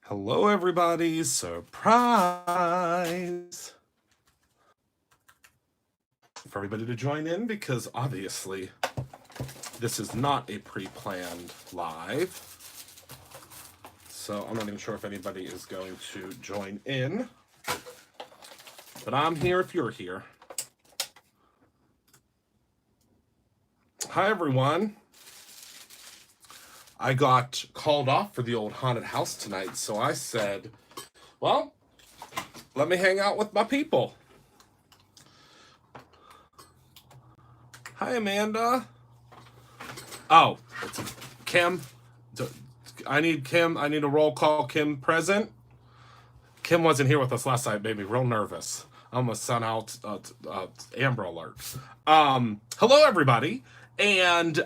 Hello, everybody. Surprise for everybody to join in because obviously this is not a pre-planned live. So I'm not even sure if anybody is going to join in. But I'm here if you're here. Hi, everyone. I got called off for the old haunted house tonight, so I said, well, let me hang out with my people. Hi, Amanda. Oh, it's Kim. I need a roll call. Kim present. Kim wasn't here with us last night, made me real nervous. I almost sent out Amber Alert. Hello, everybody, and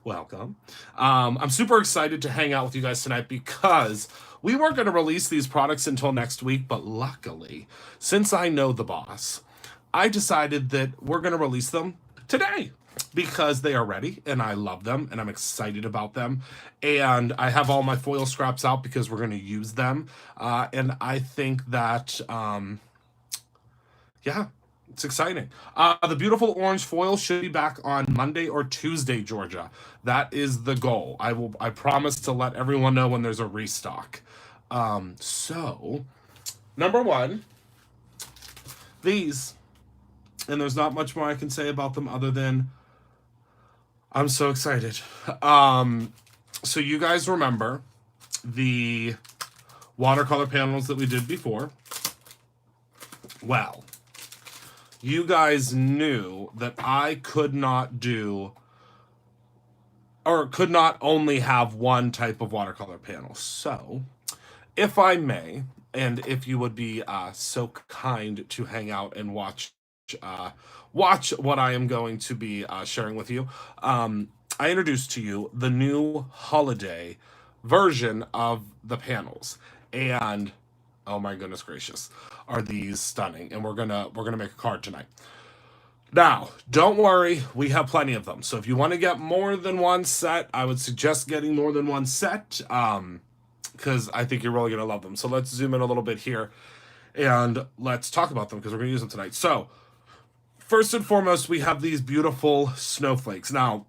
welcome. I'm super excited to hang out with you guys tonight because we weren't going to release these products until next week, but luckily, since I know the boss, I decided that we're going to release them today because they are ready and I love them and I'm excited about them. And I have all my foil scraps out because we're going to use them. And I think that, yeah, it's exciting. The beautiful orange foil should be back on Monday or Tuesday, Georgia. That is the goal. I promise to let everyone know when there's a restock. So, number one, these. And there's not much more I can say about them other than I'm so excited. So you guys remember the watercolor panels that we did before? Well, you guys knew that I could not do, or could not only have one type of watercolor panel. So, if I may, and if you would be so kind to hang out and watch what I am going to be sharing with you, I introduced to you the new holiday version of the panels, and oh my goodness gracious, are these stunning! And we're gonna make a card tonight. Now, don't worry, we have plenty of them. So if you want to get more than one set, I would suggest getting more than one set, because I think you're really gonna love them. So let's zoom in a little bit here, and let's talk about them because we're gonna use them tonight. So first and foremost, we have these beautiful snowflakes. Now,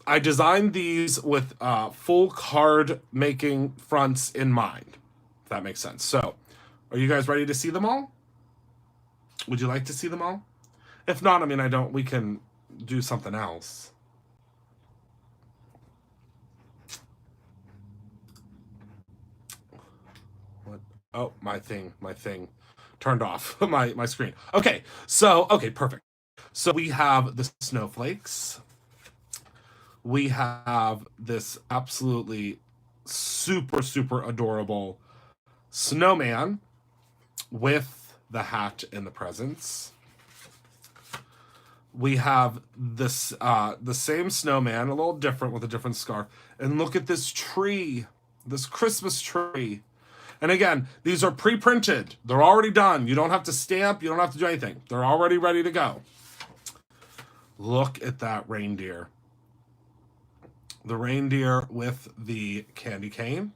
I designed these with full card making fronts in mind, if that makes sense. So, are you guys ready to see them all? Would you like to see them all? If not, I mean, we can do something else. What? Oh, my thing turned off my screen. Okay, perfect. So we have the snowflakes. We have this absolutely super adorable snowman with the hat and the presents. We have this the same snowman, a little different with a different scarf. And look at this tree, this Christmas tree. And again, these are pre-printed. They're already done. You don't have to stamp. You don't have to do anything. They're already ready to go. Look at that reindeer. The reindeer with the candy cane.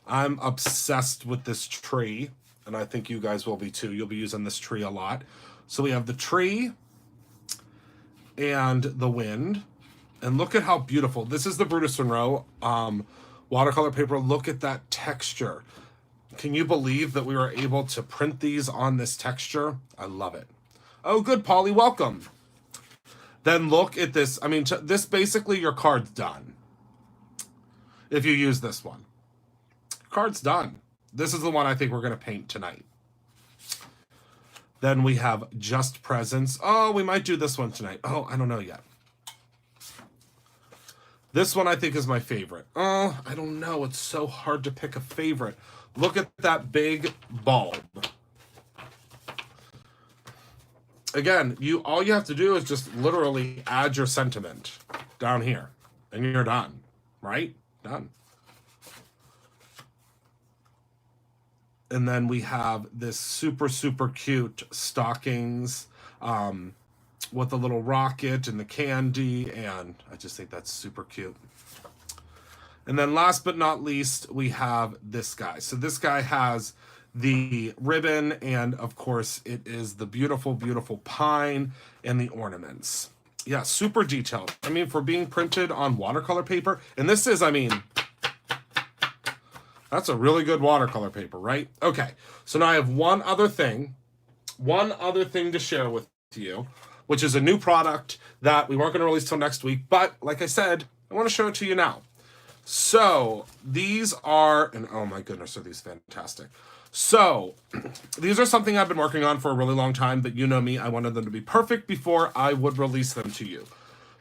I'm obsessed with this tree, and I think you guys will be too. You'll be using this tree a lot. So we have the tree and the wind. And look at how beautiful. This is the Brutus Monroe watercolor paper. Look at that texture. Can you believe that we were able to print these on this texture? I love it. Oh, good, Polly. Welcome. Then look at this. I mean, this basically your card's done. If you use this one. Card's done. This is the one I think we're going to paint tonight. Then we have Just Presents. Oh, we might do this one tonight. Oh, I don't know yet. This one I think is my favorite. Oh, I don't know. It's so hard to pick a favorite. Look at that big bulb. Again, all you have to do is just literally add your sentiment down here, and you're done, right? Done. And then we have this super cute stockings with the little rocket and the candy, and I just think that's super cute. And then last but not least, we have this guy. So this guy has the ribbon, and of course it is the beautiful, beautiful pine and the ornaments. Yeah, super detailed. I mean, for being printed on watercolor paper, and this is, I mean, that's a really good watercolor paper, right? Okay, so now I have one other thing to share with you, which is a new product that we weren't going to release till next week, but like I said, I want to show it to you now. So these are, and oh my goodness, are these fantastic. So these are something I've been working on for a really long time, but you know me, I wanted them to be perfect before I would release them to you.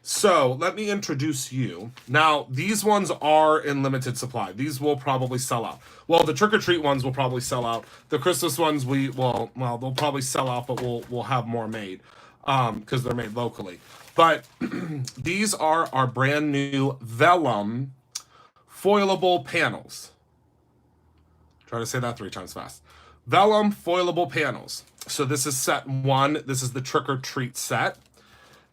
So let me introduce you. Now, these ones are in limited supply. These will probably sell out. Well, the trick-or-treat ones will probably sell out. The Christmas ones, well, they'll probably sell out, but we'll have more made because they're made locally. But these are our brand new vellum foilable panels. Try to say that 3 times fast. Vellum foilable panels. So this is set 1. This is the trick-or-treat set.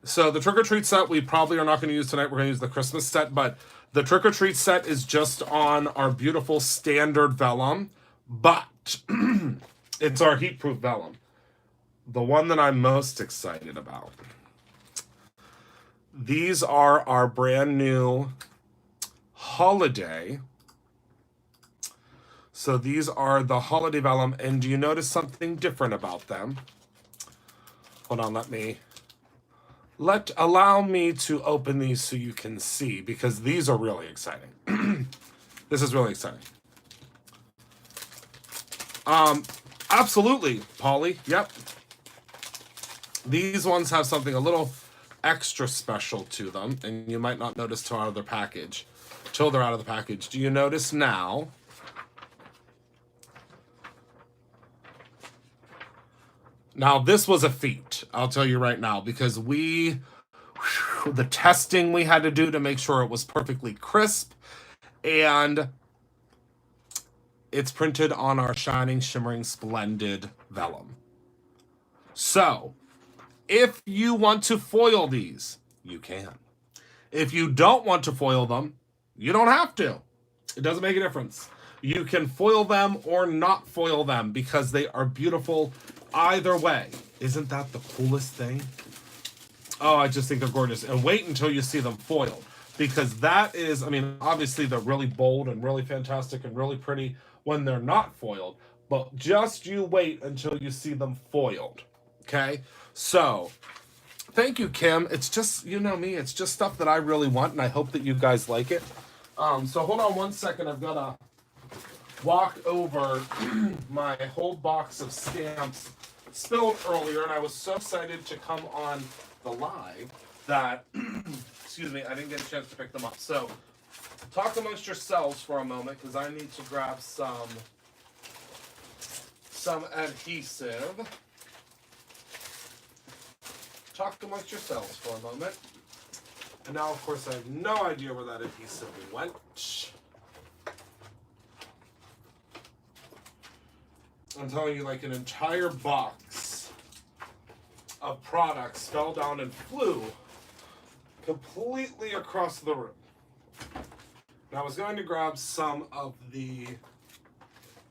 So the trick-or-treat set we probably are not going to use tonight. We're going to use the Christmas set, but the trick-or-treat set is just on our beautiful standard vellum, but it's our heat-proof vellum. The one that I'm most excited about. These are our brand new holiday. So these are the holiday vellum, and do you notice something different about them? Hold on, allow me to open these so you can see, because these are really exciting. This is really exciting. Absolutely, Polly. Yep. These ones have something a little extra special to them, and you might not notice till they're out of the package. Do you notice now? Now, this was a feat, I'll tell you right now, because the testing we had to do to make sure it was perfectly crisp, and it's printed on our shining, shimmering, splendid vellum. So, if you want to foil these, you can. If you don't want to foil them, you don't have to. It doesn't make a difference. You can foil them or not foil them because they are beautiful either way. Isn't that the coolest thing? Oh, I just think they're gorgeous. And wait until you see them foiled, because that is, I mean, obviously they're really bold and really fantastic and really pretty when they're not foiled, but just you wait until you see them foiled. Okay? So, thank you, Kim. It's just, you know me, it's just stuff that I really want, and I hope that you guys like it. So hold on one second. I've got to walk over my whole box of stamps spilled earlier, and I was so excited to come on the live that, excuse me, I didn't get a chance to pick them up. So talk amongst yourselves for a moment, because I need to grab some adhesive. Talk amongst yourselves for a moment. And now, of course, I have no idea where that adhesive went. I'm telling you, like, an entire box of products fell down and flew completely across the room. Now, I was going to grab some of the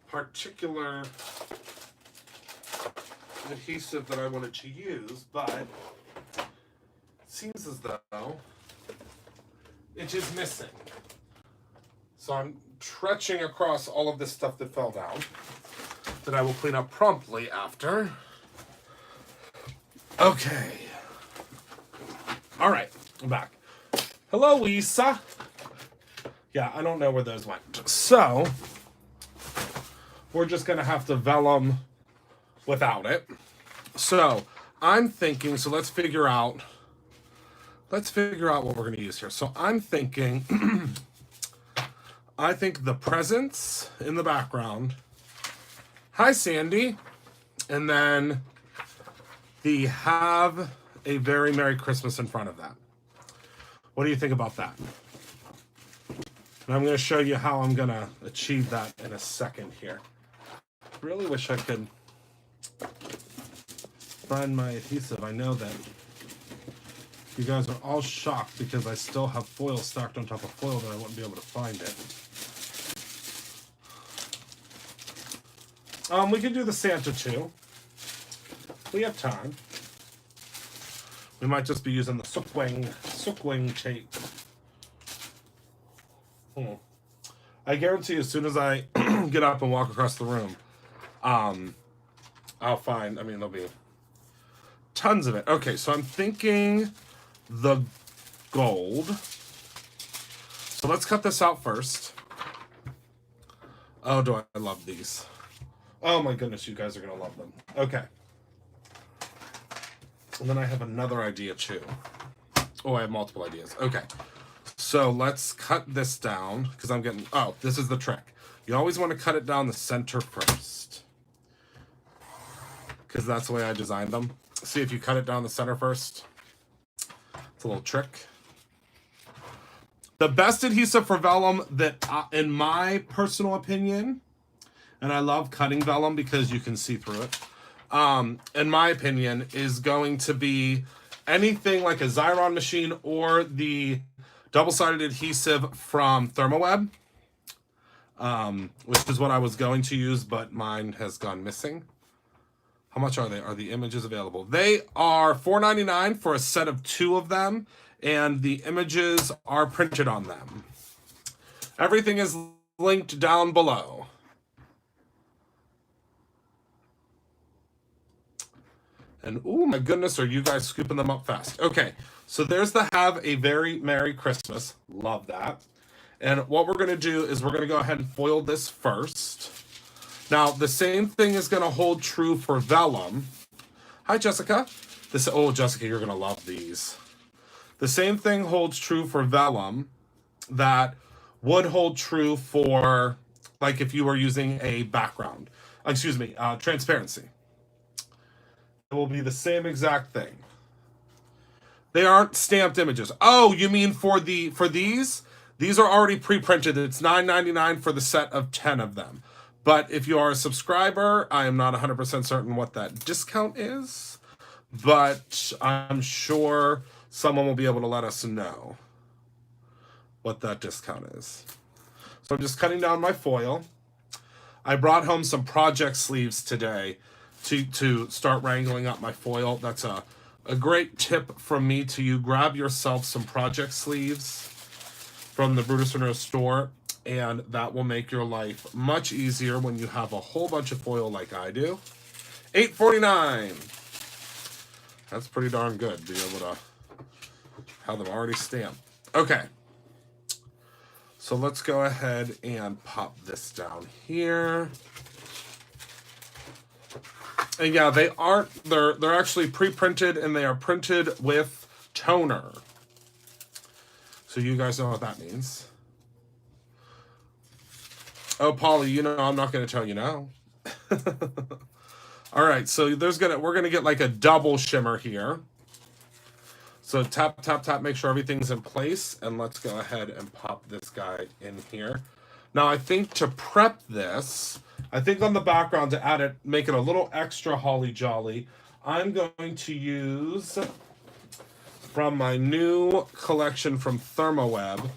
particular adhesive that I wanted to use, but it seems as though it is missing. So I'm trudging across all of this stuff that fell down that I will clean up promptly after. Okay. All right, I'm back. Hello, Lisa. Yeah, I don't know where those went. So we're just gonna have to vellum without it. So I'm thinking, so let's figure out what we're gonna use here. So I'm thinking, I think the presents in the background. Hi, Sandy. And then the have a very Merry Christmas in front of that. What do you think about that? And I'm going to show you how I'm going to achieve that in a second here. Really wish I could find my adhesive. I know that You guys are all shocked because I still have foil stacked on top of foil that I wouldn't be able to find it. We can do the Santa too. We have time. We might just be using the Sookwing tape. I guarantee as soon as I get up and walk across the room, I'll find, I mean, there'll be tons of it. Okay, so I'm thinking the gold. So let's cut this out first. Oh, do I love these. Oh my goodness, you guys are going to love them. Okay. And then I have another idea too. Oh, I have multiple ideas. Okay. So let's cut this down because I'm getting, oh, this is the trick. You always want to cut it down the center first because that's the way I designed them. See if you cut it down the center first. It's a little trick. The best adhesive for vellum that, in my personal opinion, and I love cutting vellum because you can see through it, in my opinion, is going to be anything like a Xyron machine or the double-sided adhesive from Thermoweb, which is what I was going to use, but mine has gone missing. How much are they? Are the images available? They are $4.99 for a set of 2 of them, and the images are printed on them. Everything is linked down below. And oh my goodness, are you guys scooping them up fast? Okay, so there's the Have a Very Merry Christmas. Love that. And what we're going to do is we're going to go ahead and foil this first. Now, the same thing is going to hold true for vellum. Hi, Jessica. Oh, Jessica, you're going to love these. The same thing holds true for vellum that would hold true for, like, if you were using a background. Excuse me, transparency. It will be the same exact thing. They aren't stamped images. Oh, you mean for these? These are already pre-printed. It's $9.99 for the set of 10 of them. But if you are a subscriber, I am not 100% certain what that discount is. But I'm sure someone will be able to let us know what that discount is. So I'm just cutting down my foil. I brought home some project sleeves today to start wrangling up my foil. That's a great tip from me to you. Grab yourself some project sleeves from the Brutus Monroe store, and that will make your life much easier when you have a whole bunch of foil like I do. $8.49. That's pretty darn good to be able to have them already stamped. Okay. So let's go ahead and pop this down here. And yeah, they aren't, they're actually pre-printed, and they are printed with toner. So you guys know what that means. Oh, Polly, you know I'm not going to tell you now. All right, so we're gonna get like a double shimmer here. So tap, tap, tap, make sure everything's in place, and let's go ahead and pop this guy in here. Now I think to prep this, I think on the background to add it, make it a little extra holly jolly, I'm going to use from my new collection from Thermoweb,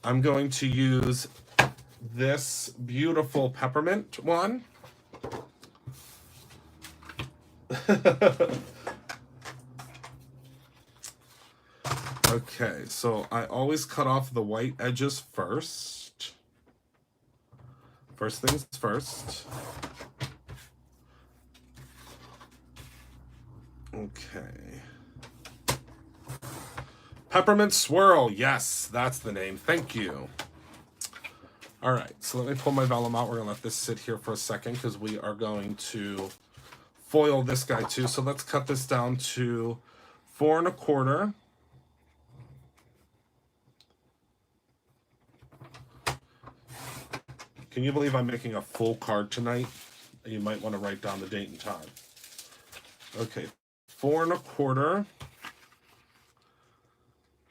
I'm going to use this beautiful peppermint one. Okay, so I always cut off the white edges first. First things first. Okay. Peppermint swirl. Yes, that's the name. Thank you. All right, so let me pull my vellum out. We're going to let this sit here for a second because we are going to foil this guy too. So let's cut this down to 4 1/4. Can you believe I'm making a full card tonight? You might want to write down the date and time. Okay, 4 1/4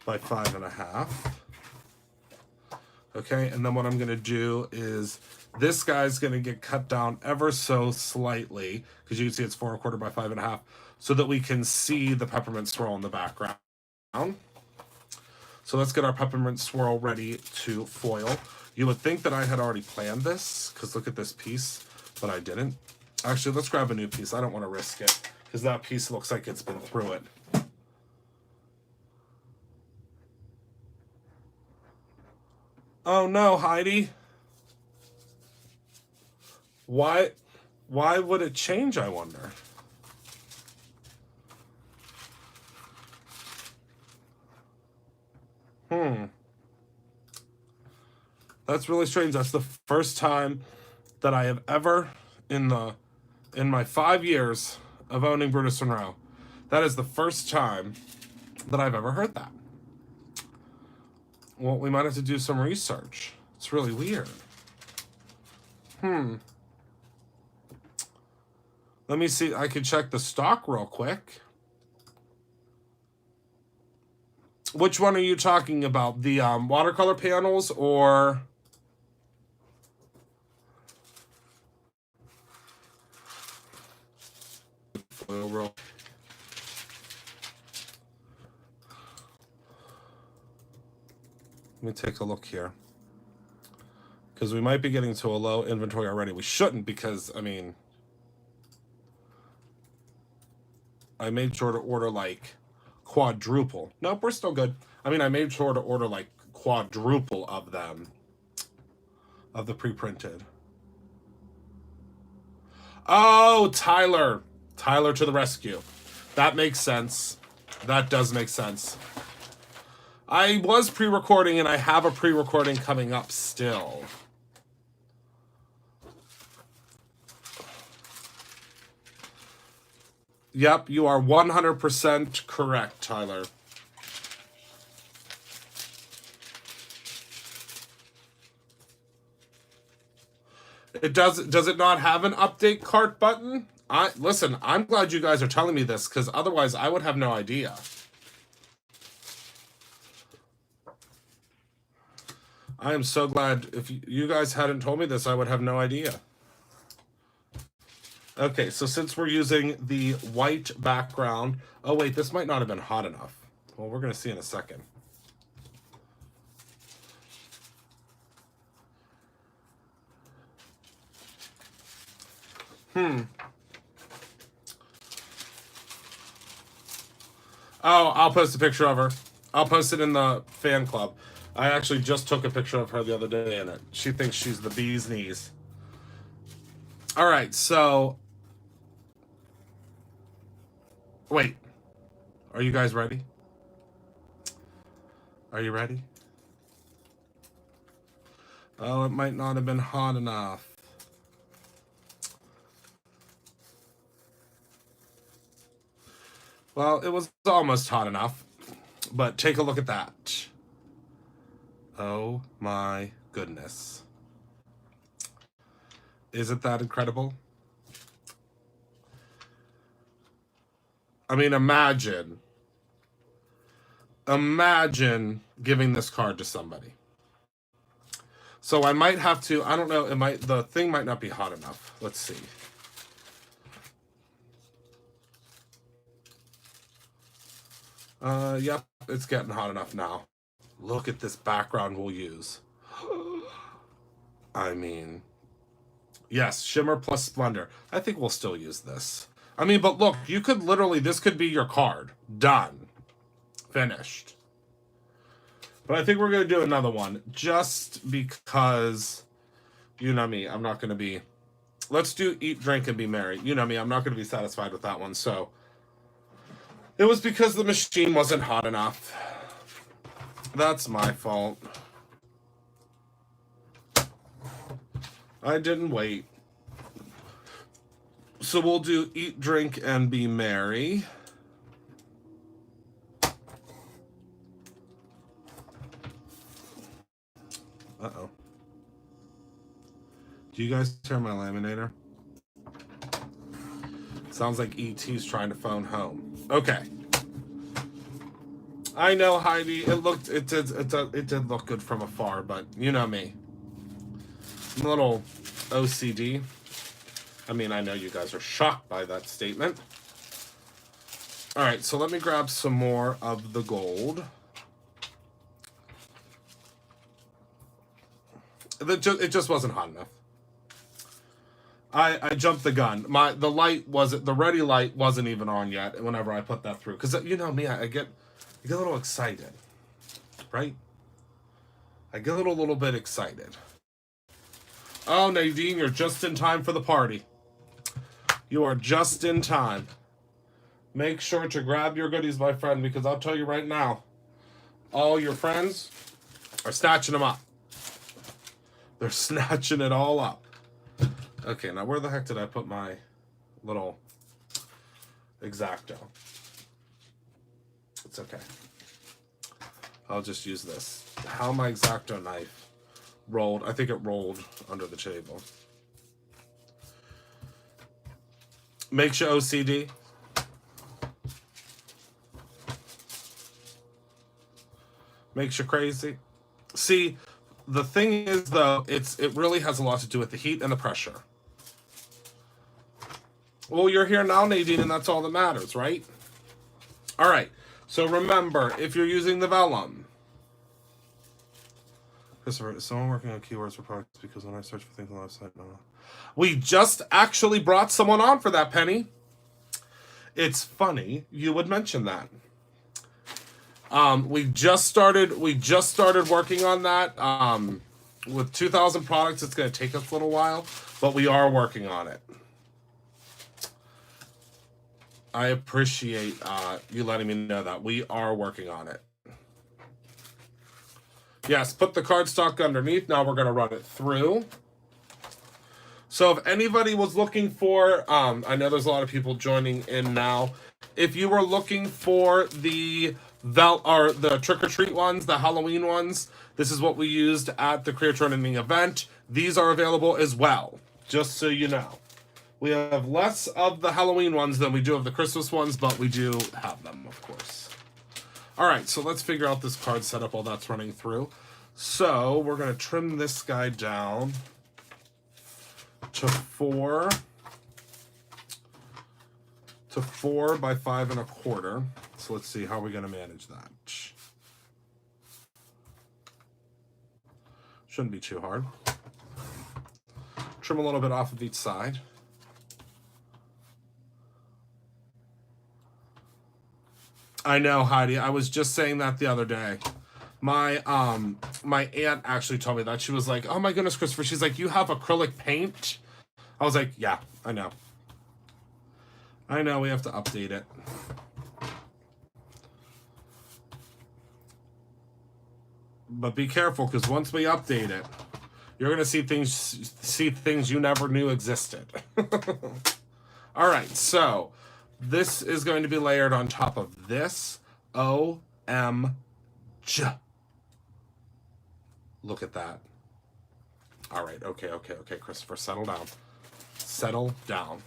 by 5 1/2. Okay, and then what I'm going to do is this guy's going to get cut down ever so slightly, because you can see it's 4 1/4 by 5 1/2, so that we can see the peppermint swirl in the background. So let's get our peppermint swirl ready to foil. You would think that I had already planned this, because look at this piece, but I didn't. Actually, let's grab a new piece. I don't want to risk it, because that piece looks like it's been through it. Oh no, Heidi. Why would it change, I wonder? That's really strange. That's the first time that I have ever, in my 5 years of owning Brutus Monroe, that is the first time that I've ever heard that. Well, we might have to do some research. It's really weird. Let me see. I could check the stock real quick. Which one are you talking about? The watercolor panels or... Let me take a look here. Because we might be getting to a low inventory already. We shouldn't, because, I mean... I made sure to order, like, quadruple. Nope, we're still good. I mean, I made sure to order, like, quadruple of them. Of the pre-printed. Oh, Tyler. Tyler to the rescue. That makes sense. That does make sense. I was pre-recording, and I have a pre-recording coming up still. Yep, you are 100% correct, Tyler. Does it not have an update cart button? Listen, I'm glad you guys are telling me this, because otherwise I would have no idea. I am so glad. If you guys hadn't told me this, I would have no idea. Okay, so since we're using the white background... Oh, wait, this might not have been hot enough. Well, we're going to see in a second. Oh, I'll post a picture of her. I'll post it in the fan club. I actually just took a picture of her the other day, and she thinks she's the bee's knees. All right, so... Wait. Are you guys ready? Are you ready? Oh, it might not have been hot enough. Well, it was almost hot enough. But take a look at that. Oh my goodness. Isn't that incredible? I mean, imagine giving this card to somebody. So I might have to, I don't know, the thing might not be hot enough. Let's see. Yep, it's getting hot enough now. Look at this background we'll use. I mean, yes, shimmer plus splendor. I think we'll still use this. I mean, but look, you could literally, this could be your card. Done. Finished. But I think we're going to do another one, just because, you know me, I'm not going to be... Let's do Eat, Drink, and Be Merry. You know me, I'm not going to be satisfied with that one, so... It was because the machine wasn't hot enough. That's my fault. I didn't wait. So we'll do Eat, Drink, and Be Merry. Uh-oh. Do you guys hear my laminator? Sounds like E.T.'s trying to phone home. Okay. I know, Heidi. It did look good from afar, but you know me. I'm a little OCD. I mean, I know you guys are shocked by that statement. All right, so let me grab some more of the gold. It just wasn't hot enough. I jumped the gun. The ready light wasn't even on yet whenever I put that through. Because you know me, I get a little excited, right? I get a little bit excited. Oh, Nadine, you're just in time for the party. You are just in time. Make sure to grab your goodies, my friend, because I'll tell you right now, all your friends are snatching them up. They're snatching it all up. Okay, now where the heck did I put my little X-Acto? It's okay. I'll just use this. How my X-Acto knife rolled. I think it rolled under the table. Makes you OCD. Makes you crazy. See, the thing is though, it really has a lot to do with the heat and the pressure. Well, you're here now, Nadine, and that's all that matters, right? All right. So remember, if you're using the vellum, Christopher, is someone working on keywords for products? Because when I search for things on the website, no. We just actually brought someone on for that, Penny. It's funny you would mention that. We just started working on that. With 2,000 products, it's going to take us a little while, but we are working on it. I appreciate you letting me know that. We are working on it. Yes, put the cardstock underneath. Now we're going to run it through. So if anybody was looking for, I know there's a lot of people joining in now. If you were looking for the trick-or-treat ones, the Halloween ones, this is what we used at the Creator Training event. These are available as well, just so you know. We have less of the Halloween ones than we do of the Christmas ones, but we do have them, of course. All right, so let's figure out this card setup while that's running through. So we're going to trim this guy down to 4 by 5 1/4. So let's see how we're going to manage that. Shouldn't be too hard. Trim a little bit off of each side. I know, Heidi. I was just saying that the other day. My aunt actually told me that. She was like, "Oh my goodness, Christopher." She's like, "You have acrylic paint?" I was like, "Yeah, I know. I know, we have to update it." But be careful, because once we update it, you're gonna see things you never knew existed. All right, so this is going to be layered on top of this. OMG. Look at that. All right, okay, Christopher, settle down. Settle down.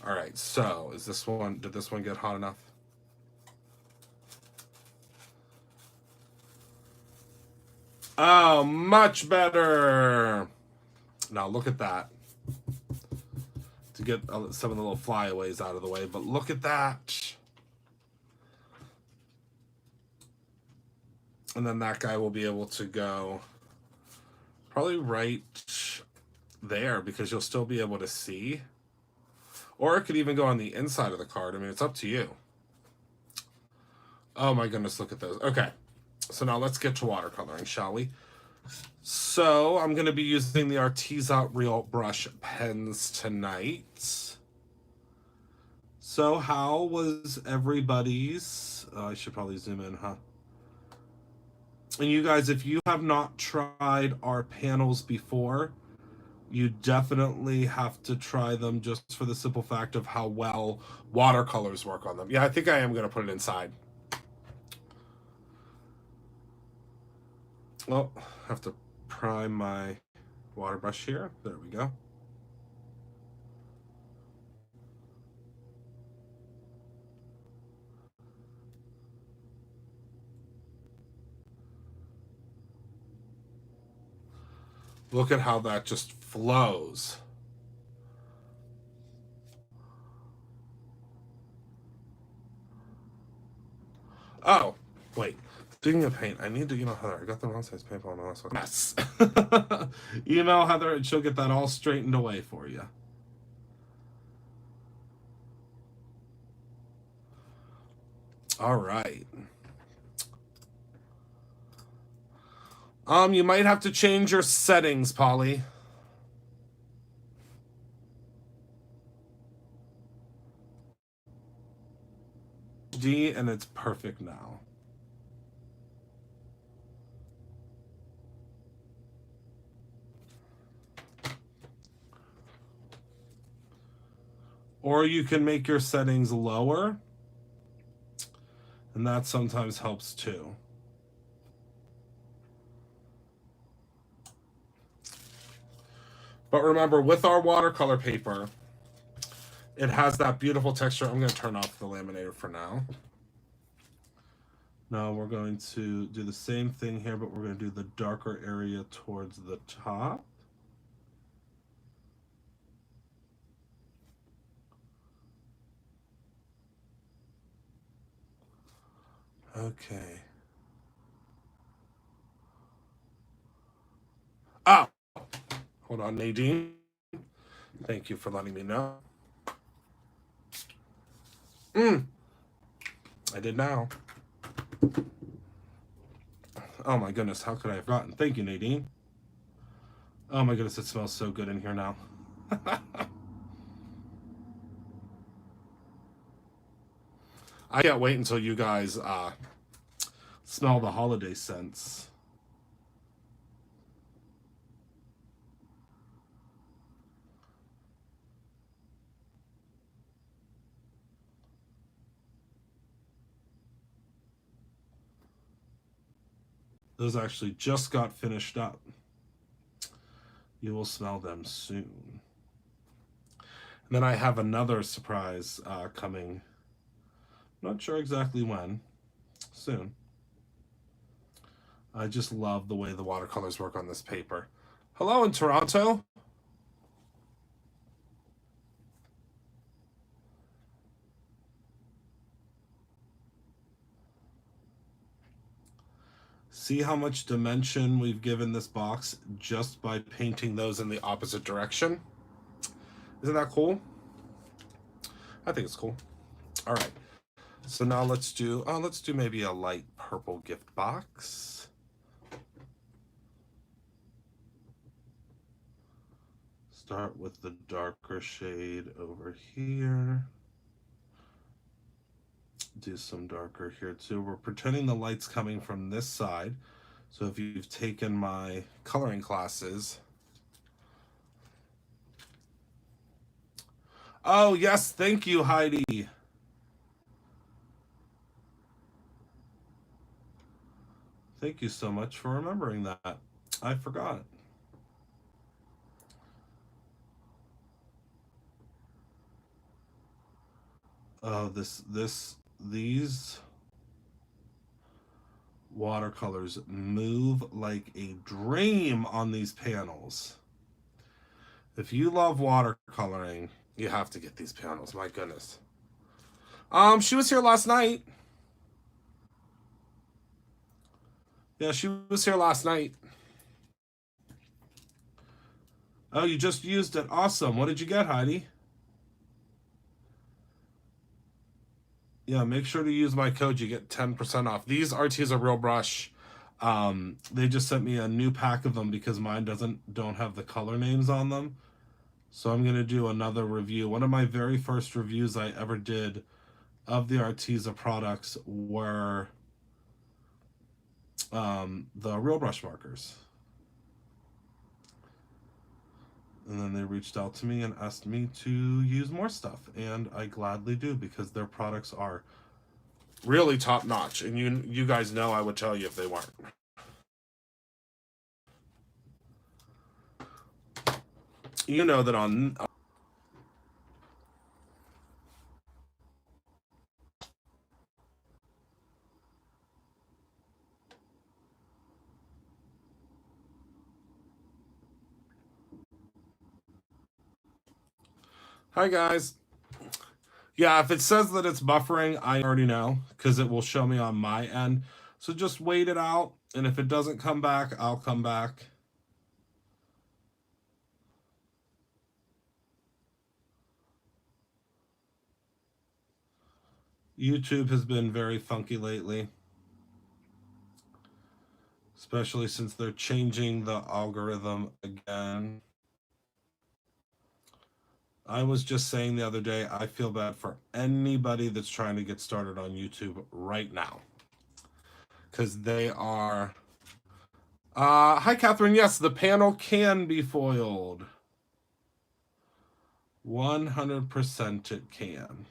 All right, so did this one get hot enough? Oh, much better. Now look at that. To get some of the little flyaways out of the way, but look at that. And then that guy will be able to go probably right there, because you'll still be able to see. Or it could even go on the inside of the card. I mean, it's up to you. Oh my goodness, look at those. Okay, so now let's get to watercoloring, shall we? So I'm going to be using the Arteza Real Brush pens tonight. So how was everybody's? I should probably zoom in, huh? And you guys, if you have not tried our panels before, you definitely have to try them, just for the simple fact of how well watercolors work on them. Yeah, I think I am going to put it inside. Well, I have to prime my water brush here. There we go. Look at how that just flows. Wait, speaking of paint, I need to, Heather, I got the wrong size paintball on the last one. Yes. Heather, and she'll get that all straightened away for you. All right. You might have to change your settings, Polly. And it's perfect now. Or you can make your settings lower, and that sometimes helps too. But remember, with our watercolor paper, it has that beautiful texture. I'm going to turn off the laminator for now. Now we're going to do the same thing here, but we're going to do the darker area towards the top. Okay. Oh! Hold on, Nadine. Thank you for letting me know. I did now. Oh my goodness, how could I have forgotten? Thank you, Nadine. Oh my goodness, it smells so good in here now. I can't wait until you guys smell the holiday scents. Those actually just got finished up. You will smell them soon. And then I have another surprise coming. Not sure exactly when. Soon. I just love the way the watercolors work on this paper. Hello in Toronto. See how much dimension we've given this box just by painting those in the opposite direction? Isn't that cool? I think it's cool. All right. So now let's do maybe a light purple gift box. Start with the darker shade over here. Do some darker here too. We're pretending the light's coming from this side. So if you've taken my coloring classes. Oh, yes, thank you, Heidi. Thank you so much for remembering that. I forgot. Oh, these watercolors move like a dream on these panels. If you love watercoloring, you have to get these panels. My goodness. She was here last night. Yeah, she was here last night. Oh, you just used it. Awesome. What did you get, Heidi? Yeah, make sure to use my code. You get 10% off. These RTs are Real Brush. They just sent me a new pack of them because mine don't have the color names on them. So I'm going to do another review. One of my very first reviews I ever did of the Arteza products were the Real Brush markers. And then they reached out to me and asked me to use more stuff. And I gladly do because their products are really top notch. And you guys know I would tell you if they weren't. You know that on... Hi, guys. Yeah, if it says that it's buffering, I already know because it will show me on my end. So just wait it out, and if it doesn't come back, I'll come back. YouTube has been very funky lately, especially since they're changing the algorithm again. I was just saying the other day, I feel bad for anybody that's trying to get started on YouTube right now. Because they are... hi, Catherine. Yes, the panel can be foiled. 100% it can.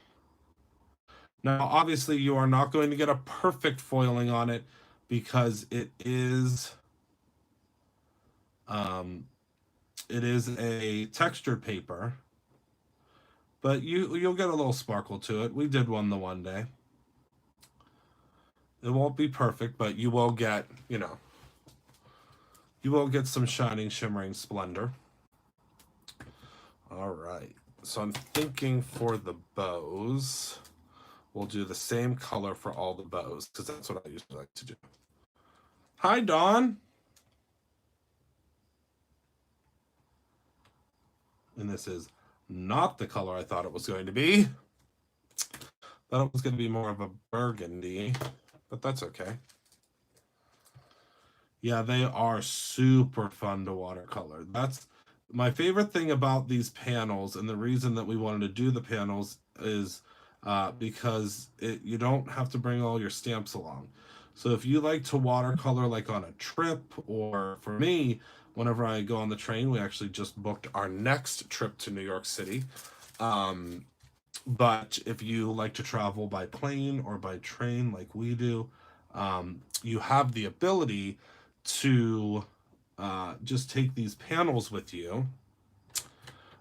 Now, obviously, you are not going to get a perfect foiling on it because it is a textured paper, but you'll get a little sparkle to it. We did one the one day. It won't be perfect, but you will get, you will get some shining, shimmering splendor. All right. So I'm thinking for the bows, we'll do the same color for all the bows because that's what I usually like to do. Hi, Dawn. And this is not the color I thought it was going to be. Thought it was going to be more of a burgundy, but that's okay. Yeah, they are super fun to watercolor. That's my favorite thing about these panels, and the reason that we wanted to do the panels is because you don't have to bring all your stamps along. So if you like to watercolor like on a trip, or for me, whenever I go on the train, we actually just booked our next trip to New York City. But if you like to travel by plane or by train like we do, you have the ability to just take these panels with you,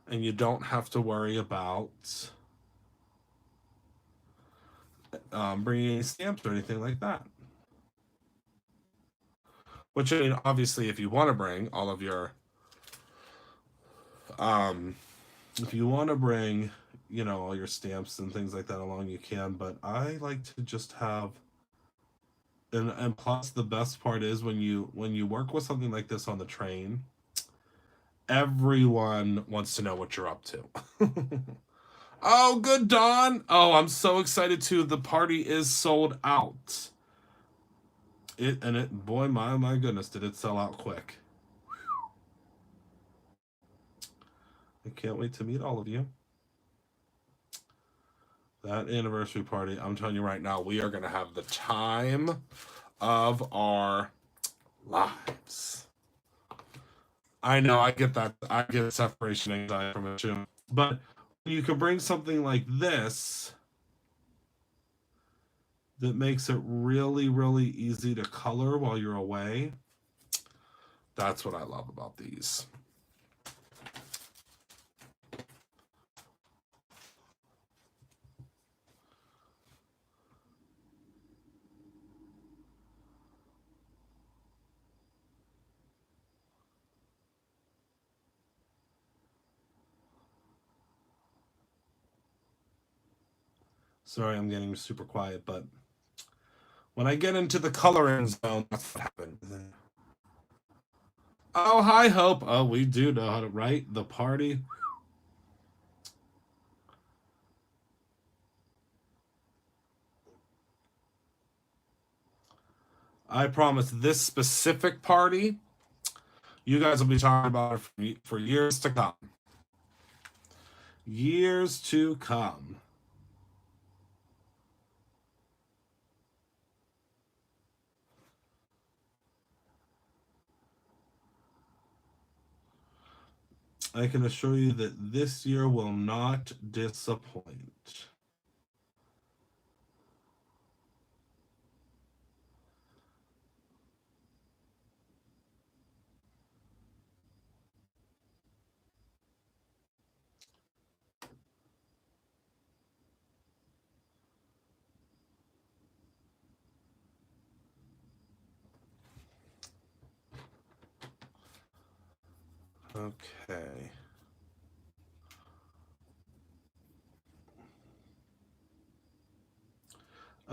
and you don't have to worry about bringing any stamps or anything like that. Which, I mean, obviously, if you want to bring all of your, if you want to bring, all your stamps and things like that along, you can. But I like to just have, and plus, the best part is when you work with something like this on the train, everyone wants to know what you're up to. Oh, good, Dawn. Oh, I'm so excited too. The party is sold out. Boy, my goodness, did it sell out quick. I can't wait to meet all of you. That anniversary party, I'm telling you right now, we are going to have the time of our lives. I know, I get that. I get separation anxiety from it too. But you can bring something like this that makes it really, really easy to color while you're away. That's what I love about these. Sorry, I'm getting super quiet, but when I get into the coloring zone, that's what happens. Oh, hi, Hope. Oh, we do know how to write the party. I promise this specific party, you guys will be talking about it for years to come. Years to come. I can assure you that this year will not disappoint. Okay.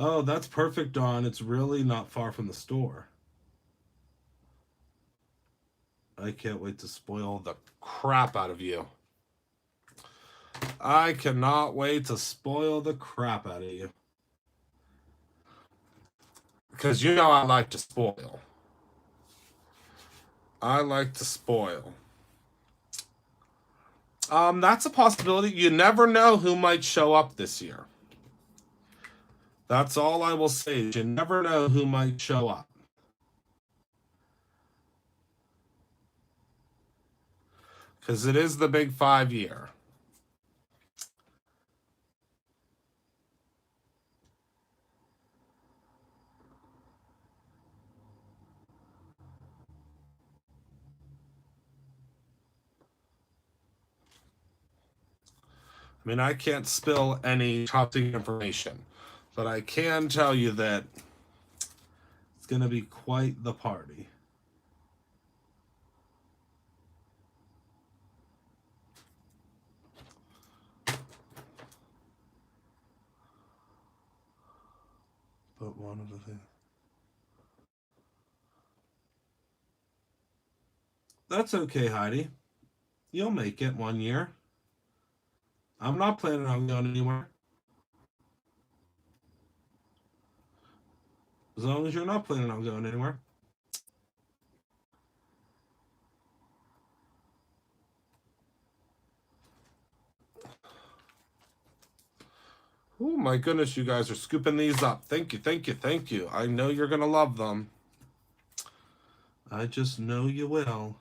Oh, that's perfect, Dawn. It's really not far from the store. I can't wait to spoil the crap out of you. I cannot wait to spoil the crap out of you. Because you know I like to spoil. I like to spoil. That's a possibility. You never know who might show up this year. That's all I will say. You never know who might show up. Because it is the big 5 year. I mean, I can't spill any top secret information, but I can tell you that it's going to be quite the party. But one of the things. That's okay, Heidi. You'll make it 1 year. I'm not planning on going anywhere. As long as you're not planning on going anywhere. Oh my goodness, you guys are scooping these up. Thank you, thank you, thank you. I know you're going to love them. I just know you will.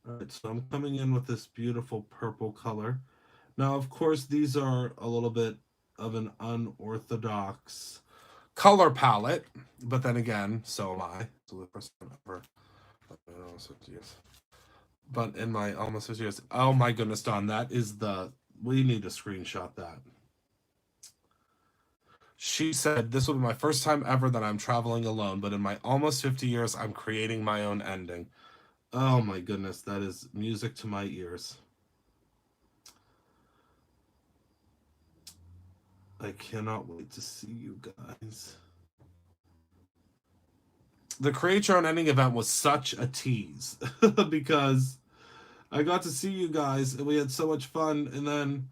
All right, so I'm coming in with this beautiful purple color. Now, of course, these are a little bit of an unorthodox color palette, but then again, so am I. So the first time ever. But in my almost 50 years, oh my goodness, Don, that is the. We need to screenshot that. She said, "This will be my first time ever that I'm traveling alone, but in my almost 50 years, I'm creating my own ending." Oh my goodness, that is music to my ears. I cannot wait to see you guys. The Create Your Own Ending event was such a tease because I got to see you guys and we had so much fun, and then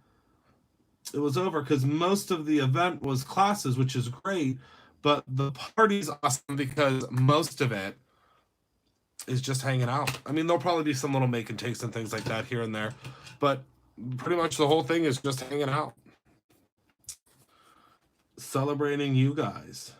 it was over because most of the event was classes, which is great, but the party's awesome because most of it is just hanging out. I mean, there'll probably be some little make and takes and things like that here and there, but pretty much the whole thing is just hanging out, celebrating you guys.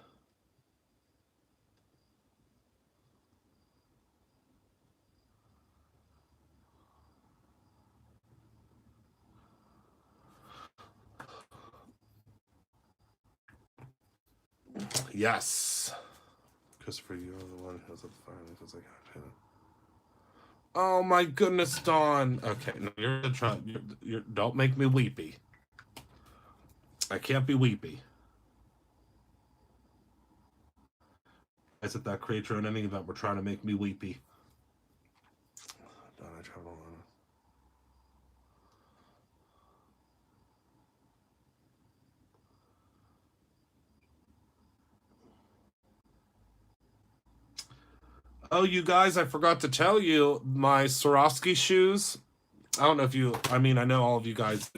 Yes. Christopher, you're the one who has the fire because I got it. Oh my goodness, Dawn. Okay, no, you're trying. Don't make me weepy. I can't be weepy. Guys, at that Create Your Own Ending event, we're trying to make me weepy. Dawn, I travel alone. Oh, you guys, I forgot to tell you my Swarovski shoes. I don't know if you, I mean, I know all of you guys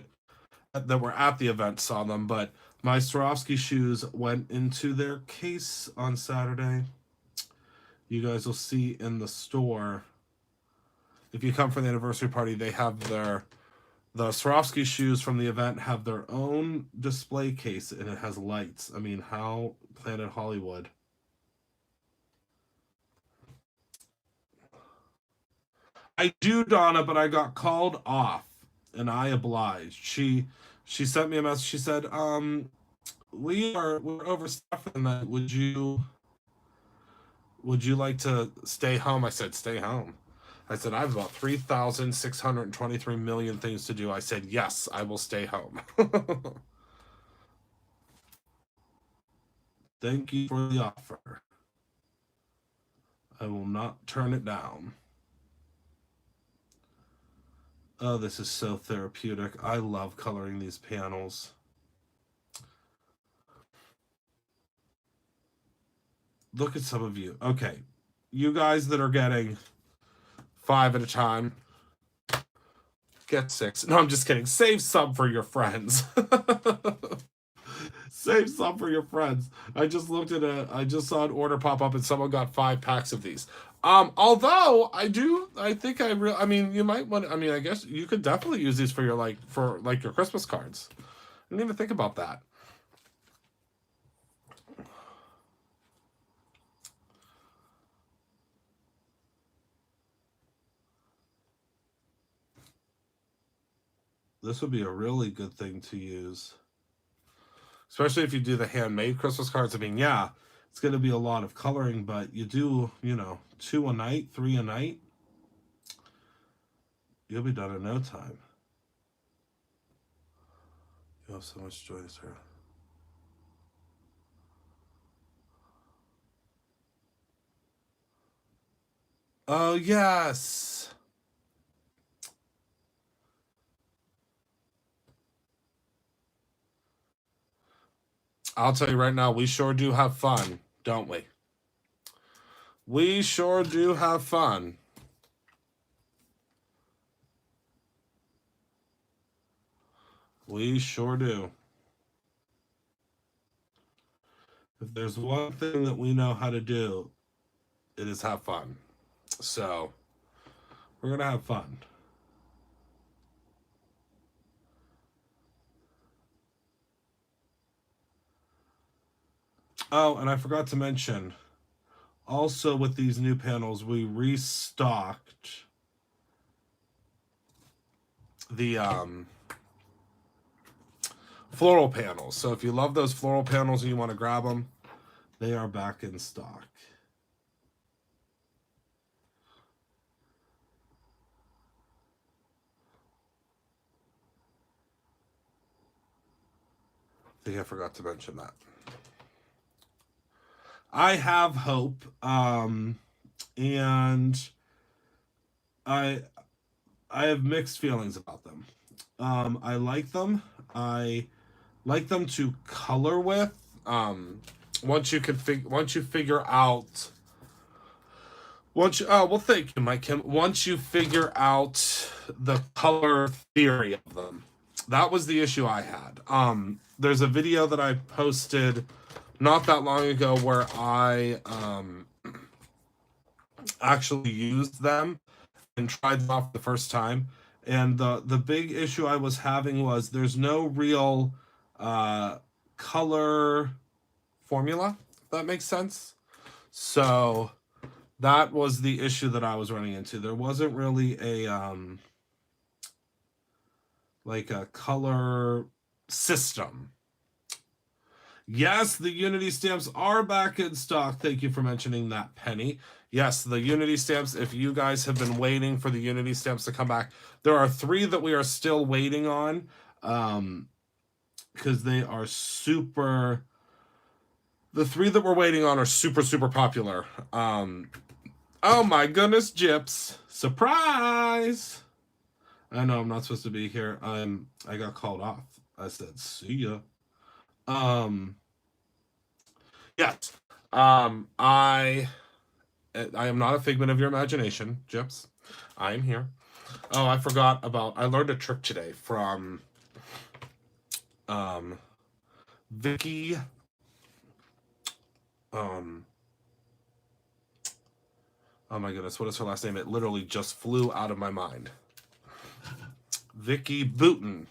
that were at the event saw them, but my Swarovski shoes went into their case on Saturday. You guys will see in the store. If you come for the anniversary party, they have the Swarovski shoes from the event have their own display case and it has lights. I mean, how Planet Hollywood. I do, Donna, but I got called off and I obliged. She sent me a message. She said, we're overstuffed tonight. Would you like to stay home? I said, stay home. I said, I have about 3,623 million things to do. I said, yes, I will stay home. Thank you for the offer. I will not turn it down. Oh, this is so therapeutic. I love coloring these panels. Look at some of you. Okay. You guys that are getting 5 at a time, get 6. No, I'm just kidding. Save some for your friends. Save some for your friends. I just looked at I just saw an order pop up and someone got 5 packs of these. Although I think I mean, you might want, I mean, I guess you could definitely use these for your, your Christmas cards. I didn't even think about that. This would be a really good thing to use. Especially if you do the handmade Christmas cards. I mean, yeah, it's going to be a lot of coloring, but you do, 2 a night, 3 a night. You'll be done in no time. You have so much joy, sir. Oh, yes. I'll tell you right now, we sure do have fun, don't we? We sure do have fun. We sure do. If there's one thing that we know how to do, it is have fun. So, we're going to have fun. Oh, and I forgot to mention, also with these new panels, we restocked the floral panels. So if you love those floral panels and you want to grab them, they are back in stock. I think I forgot to mention that. I have hope, and I have mixed feelings about them. I like them. I like them to color with. Once you figure out, well, thank you, Mike Kim. Once you figure out the color theory of them, that was the issue I had. There's a video that I posted not that long ago where I actually used them and tried them off the first time. And the big issue I was having was there's no real color formula, if that makes sense. So that was the issue that I was running into. There wasn't really a like a color system. Yes, the Unity stamps are back in stock. Thank you for mentioning that, Penny. Yes, the Unity stamps, if you guys have been waiting for the Unity stamps to come back, there are 3 that we are still waiting on, because they are super... The 3 that we're waiting on are super, super popular. Oh my goodness, Gyps. Surprise! I know I'm not supposed to be here. I got called off. I said, see ya. Yes. I am not a figment of your imagination, Gyps. I am here. Oh, I forgot about... I learned a trick today from Vicky. Oh my goodness, what is her last name? It literally just flew out of my mind. Vicky Booten.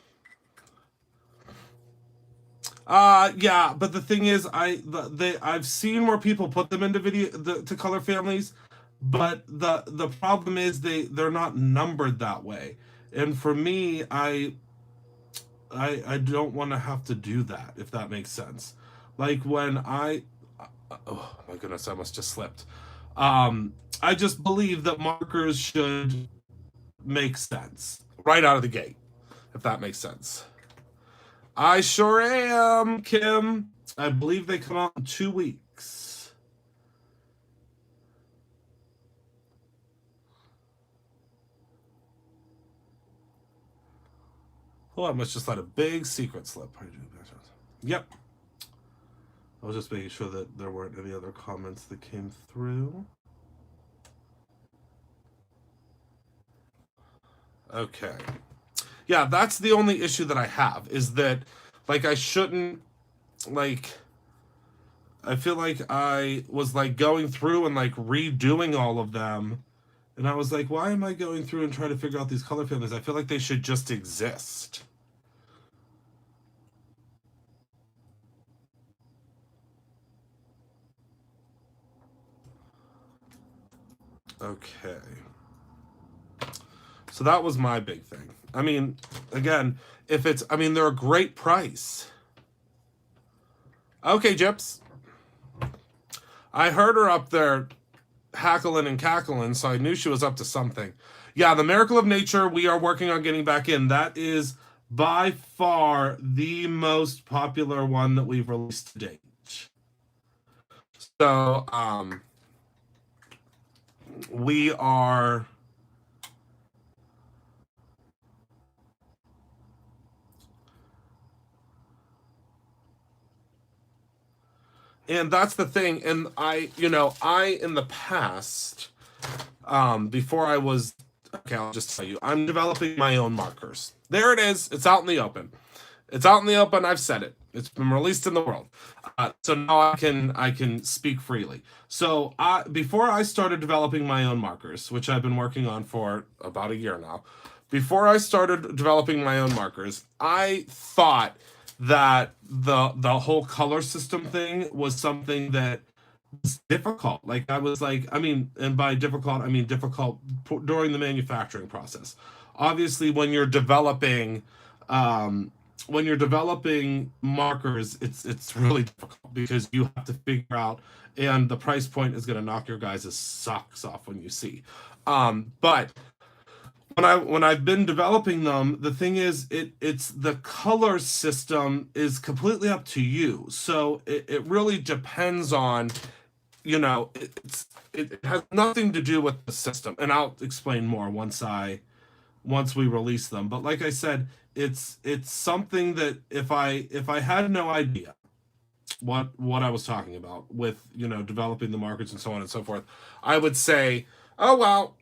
Yeah, but the thing is, I've seen where people put them into to color families, but the problem is they're not numbered that way. And for me, I don't want to have to do that, if that makes sense. Like when oh my goodness, I almost just slipped. I just believe that markers should make sense right out of the gate, if that makes sense. I sure am, Kim. I believe they come out in 2 weeks. Oh, I must just let a big secret slip. Yep. I was just making sure that there weren't any other comments that came through. Okay. Yeah, that's the only issue that I have, is that, like, I shouldn't, like, I feel like I was, like, going through and, like, redoing all of them. And I was like, why am I going through and trying to figure out these color families? I feel like they should just exist. Okay. So that was my big thing. I mean, again, if it's, I mean, they're a great price. Okay, Gyps. I heard her up there hackling and cackling, so I knew she was up to something. Yeah, The Miracle of Nature, we are working on getting back in. That is by far the most popular one that we've released to date. So, we are... And that's the thing. And I, in the past, before I was, okay, I'll just tell you, I'm developing my own markers. There it is. It's out in the open. It's out in the open. I've said it. It's been released in the world. So now I can speak freely. So before I started developing my own markers, which I've been working on for about a year now, before I started developing my own markers, I thought that the whole color system thing was something that was difficult. Like, I was like, I mean, and by difficult, I mean difficult during the manufacturing process. Obviously, when you're developing markers, it's really difficult because you have to figure out, and the price point is going to knock your guys' socks off when you see. But when I've been developing them, the thing is, it's the color system is completely up to you. So it really depends on, it has nothing to do with the system, and I'll explain more once we release them. But like I said, it's something that if I had no idea what I was talking about with, developing the markets and so on and so forth, I would say, oh well,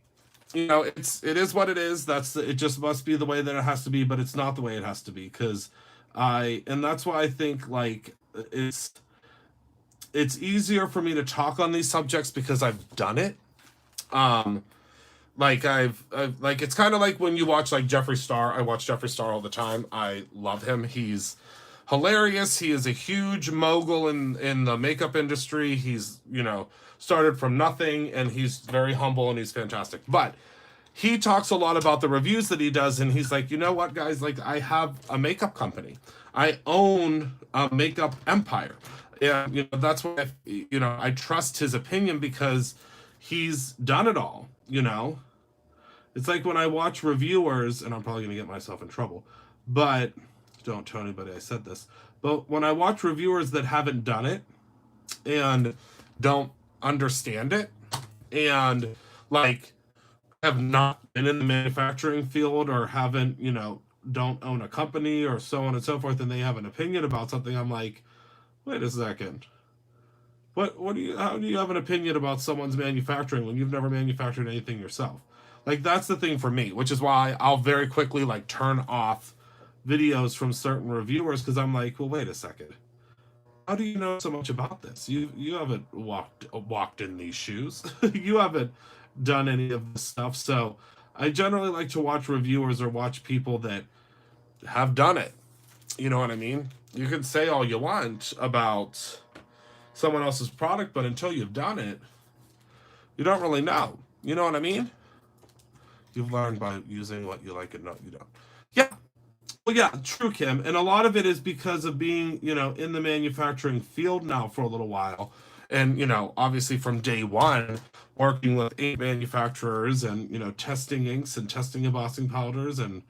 it is what it is. It just must be the way that it has to be, but it's not the way it has to be, because and that's why I think, like, it's easier for me to talk on these subjects because I've done it. Like, I've like, it's kind of like when you watch, like, Jeffree Star. I watch Jeffree Star all the time. I love him. He's hilarious. He is a huge mogul in the makeup industry. He's, started from nothing, and he's very humble, and he's fantastic. But he talks a lot about the reviews that he does, and he's like, you know what, guys, like, I have a makeup company. I own a makeup empire. And, that's why, I trust his opinion, because he's done it all, It's like when I watch reviewers, and I'm probably going to get myself in trouble, but don't tell anybody I said this. But when I watch reviewers that haven't done it and don't understand it, and, like, have not been in the manufacturing field, or haven't, don't own a company, or so on and so forth, and they have an opinion about something, I'm like, wait a second. How do you have an opinion about someone's manufacturing when you've never manufactured anything yourself? Like, that's the thing for me, which is why I'll very quickly, like, turn off videos from certain reviewers, because I'm like, well, wait a second. How do you know so much about this? You haven't walked in these shoes. You haven't done any of this stuff. So I generally like to watch reviewers, or watch people that have done it. You know what I mean? You can say all you want about someone else's product, but until you've done it, you don't really know. You know what I mean? You've learned by using what you like and what you don't. Yeah. Well, yeah, true, Kim. And a lot of it is because of being, in the manufacturing field now for a little while. And, obviously from day one, working with ink manufacturers, and, testing inks and testing embossing powders and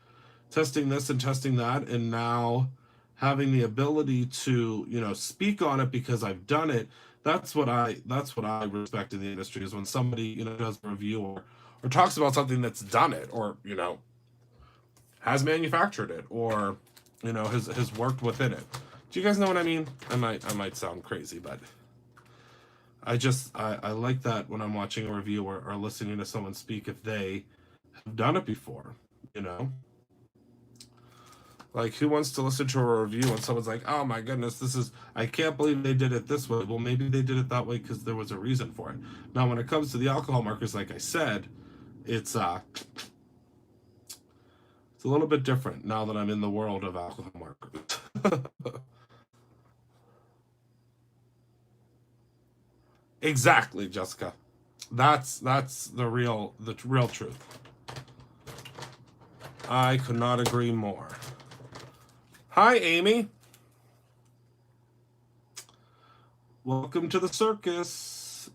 testing this and testing that. And now having the ability to, speak on it because I've done it. That's what I respect in the industry, is when somebody, does a review, or talks about something that's done it, or, has manufactured it, or, has worked within it. Do you guys know what I mean? I might sound crazy, but I like that when I'm watching a review or listening to someone speak, if they have done it before, you know? Like, who wants to listen to a review when someone's like, oh my goodness, I can't believe they did it this way. Well, maybe they did it that way because there was a reason for it. Now, when it comes to the alcohol markers, like I said, it's a little bit different now that I'm in the world of alcohol markers. Exactly, Jessica. That's the real truth. I could not agree more. Hi, Amy. Welcome to the circus.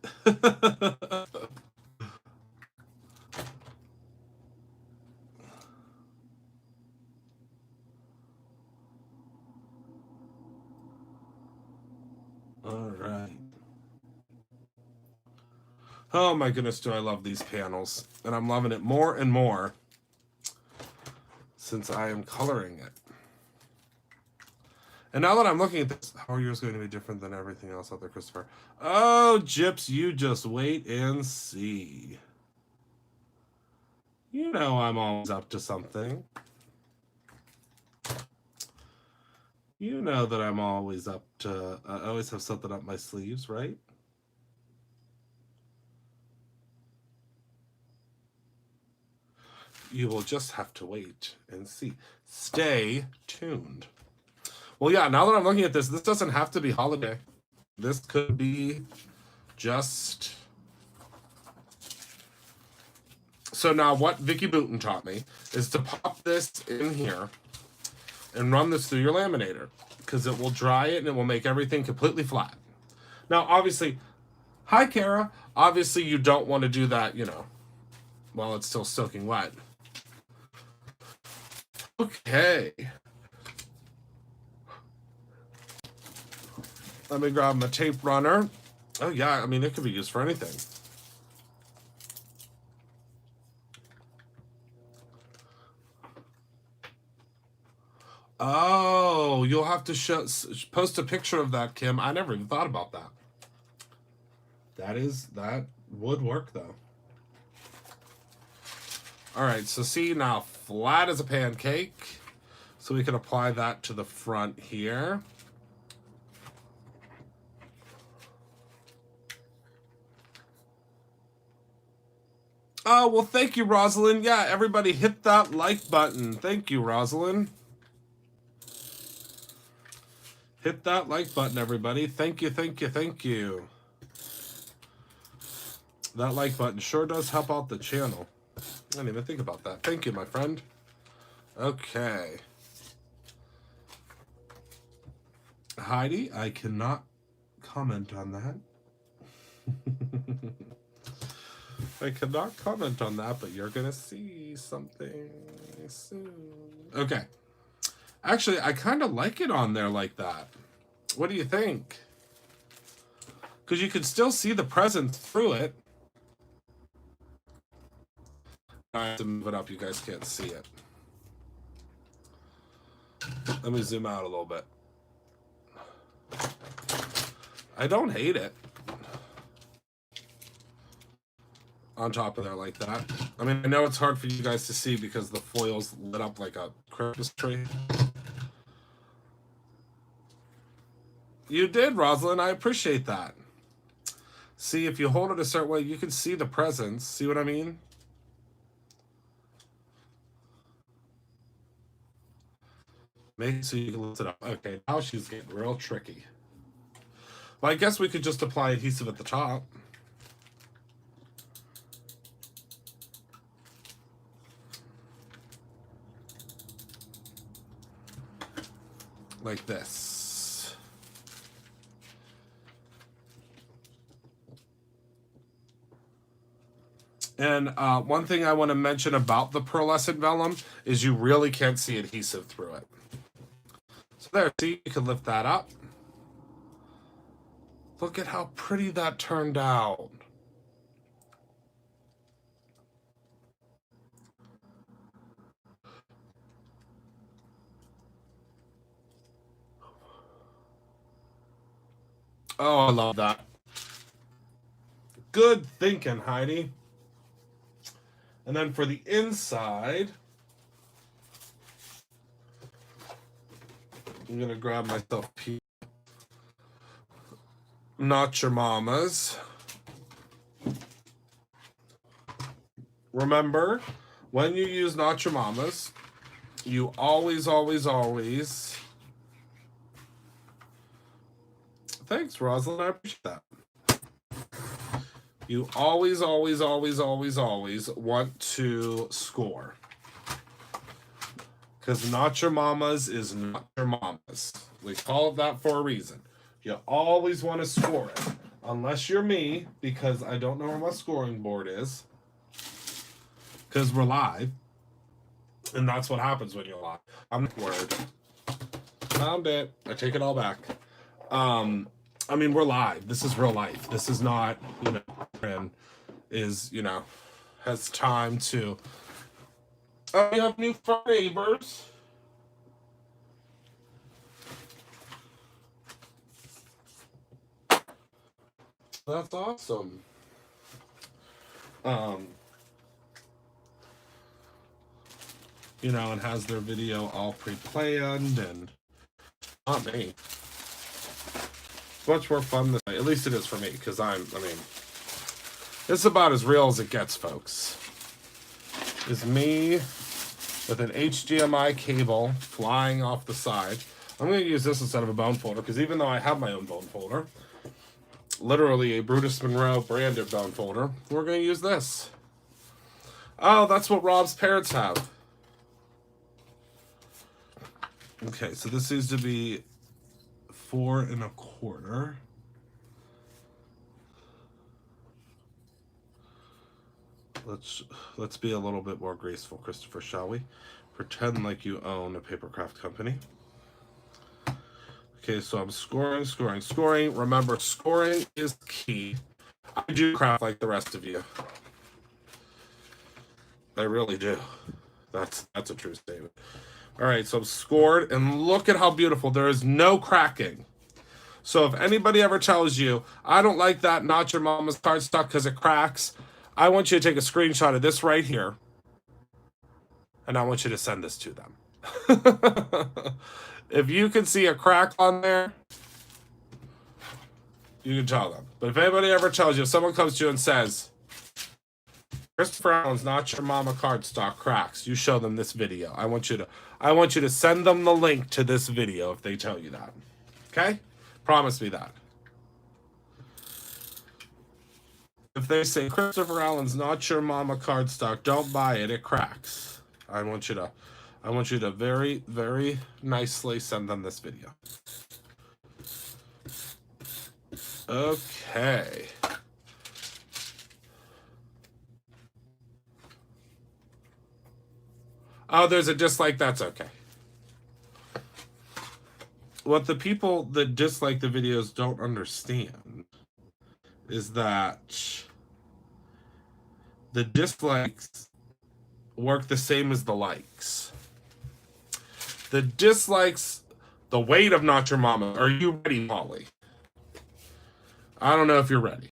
All right. Oh my goodness, do I love these panels. And I'm loving it more and more since I am coloring it. And now that I'm looking at this, how are yours going to be different than everything else out there, Christopher? Oh, Gyps, you just wait and see. You know I'm always up to something. You know that I'm always up to... I always have something up my sleeves, right? You will just have to wait and see. Stay tuned. Well, yeah, now that I'm looking at this doesn't have to be holiday. This could be just... So now what Vicky Booten taught me is to pop this in here and run this through your laminator, because it will dry it and it will make everything completely flat. Now, obviously, hi, Kara. Obviously, you don't want to do that, you know, while it's still soaking wet. Okay. Let me grab my tape runner. Oh, yeah, I mean, it could be used for anything. Oh, you'll have to post a picture of that, Kim. I never even thought about that. That would work, though. All right, so see now, flat as a pancake. So we can apply that to the front here. Oh, well, thank you, Rosalind. Yeah, everybody hit that like button. Thank you, Rosalind. Hit that like button, everybody. Thank you, thank you, thank you. That like button sure does help out the channel. I didn't even think about that. Thank you, my friend. Okay. Heidi, I cannot comment on that. I cannot comment on that, but you're going to see something soon. Okay. Actually, I kind of like it on there like that. What do you think? Because you can still see the presence through it. I have to move it up. You guys can't see it. Let me zoom out a little bit. I don't hate it. On top of there like that. I mean, I know it's hard for you guys to see because the foil's lit up like a Christmas tree. You did, Rosalind. I appreciate that. See, if you hold it a certain way, you can see the presence. See what I mean? Make so you can lift it up. Okay, now she's getting real tricky. Well, I guess we could just apply adhesive at the top. Like this. And one thing I want to mention about the pearlescent vellum is you really can't see adhesive through it. So there, see, you can lift that up. Look at how pretty that turned out. Oh, I love that. Good thinking, Heidi. And then for the inside, I'm going to grab myself Not Your Mama's. Remember, when you use Not Your Mama's, you always, always, always... Thanks, Rosalind. I appreciate that. You always, always, always, always, always want to score. Because Not Your Mama's is Not Your Mama's. We call it that for a reason. You always want to score it. Unless you're me, because I don't know where my scoring board is. Because we're live. And that's what happens when you're live. I'm word. Found it. I take it all back. I mean, we're live. This is real life. This is not, you know, and is, you know, has time to... we have new neighbors. That's awesome. You know, and has their video all pre-planned, and not me. Much more fun this way. At least it is for me, because I mean, this is about as real as it gets, folks. Is me with an HDMI cable flying off the side. I'm going to use this instead of a bone folder, because even though I have my own bone folder, literally a Brutus Monroe branded bone folder, we're going to use this. Oh, that's what Rob's parents have. Okay, so this needs to be 4 1/4. Let's be a little bit more graceful, Christopher, shall we? Pretend like you own a paper craft company. Okay, so I'm scoring, scoring, scoring. Remember, scoring is key. I do craft like the rest of you. I really do. That's a true statement. All right, so I've scored, and look at how beautiful. There is no cracking. So if anybody ever tells you, I don't like that Not Your Mama's cardstock because it cracks, I want you to take a screenshot of this right here, and I want you to send this to them. If you can see a crack on there, you can tell them. But if anybody ever tells you, if someone comes to you and says, Christopher Allen's Not Your Mama cardstock cracks, you show them this video. I want you to send them the link to this video if they tell you that. Okay? Promise me that. If they say Christopher Allen's Not Your Mama cardstock, don't buy it, it cracks. I want you to very, very nicely send them this video. Okay. Oh, there's a dislike, that's okay. What the people that dislike the videos don't understand is that the dislikes work the same as the likes. The dislikes, the weight of Not Your Mama. Are you ready, Molly? I don't know if you're ready.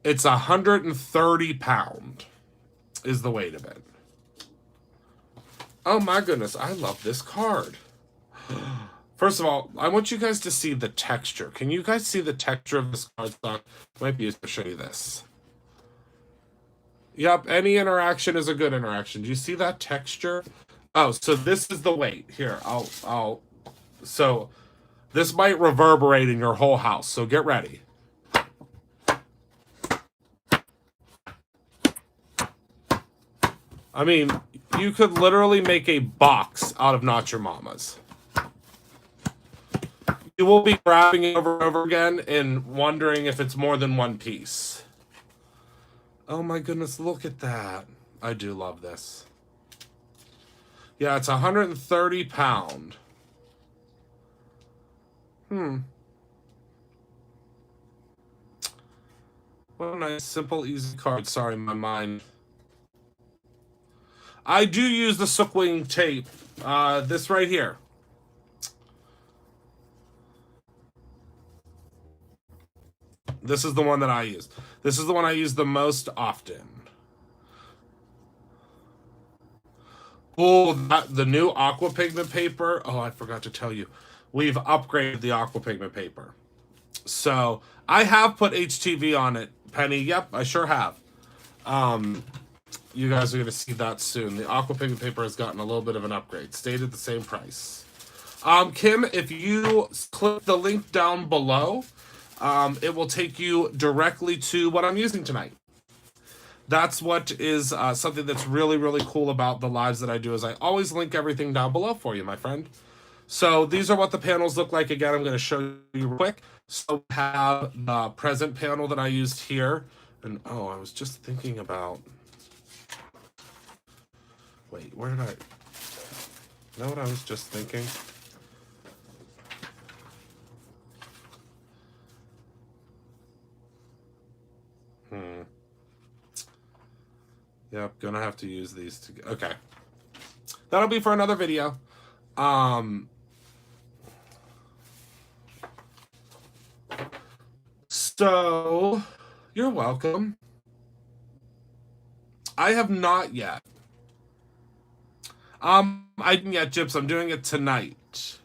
It's 130 pounds is the weight of it. Oh my goodness, I love this card. First of all, I want you guys to see the texture. Can you guys see the texture of this cardstock? Might be used to show you this. Yep, any interaction is a good interaction. Do you see that texture? Oh, so this is the weight. Here, so this might reverberate in your whole house, so get ready. I mean, you could literally make a box out of Not Your Mama's. You will be grabbing it over and over again and wondering if it's more than one piece. Oh my goodness, look at that. I do love this. Yeah, it's 130 pounds. What a nice, simple, easy card. Sorry, my mind. I do use the Sookwing tape. This right here. This is the one that I use. This is the one I use the most often. Oh, the new aqua pigment paper. Oh, I forgot to tell you. We've upgraded the aqua pigment paper. So I have put HTV on it, Penny. Yep, I sure have. You guys are going to see that soon. The aqua pigment paper has gotten a little bit of an upgrade. Stayed at the same price. Kim, if you click the link down below, it will take you directly to what I'm using tonight. That's what is something that's really, really cool about the lives that I do, is I always link everything down below for you, my friend. So these are what the panels look like. Again, I'm going to show you real quick. So we have the present panel that I used here. And oh, I was just thinking about... Wait, where did I... You know what I was just thinking? Yep, gonna have to use these to... Okay. That'll be for another video. So, you're welcome. I have not yet. I didn't yet, Gyps. I'm doing it tonight.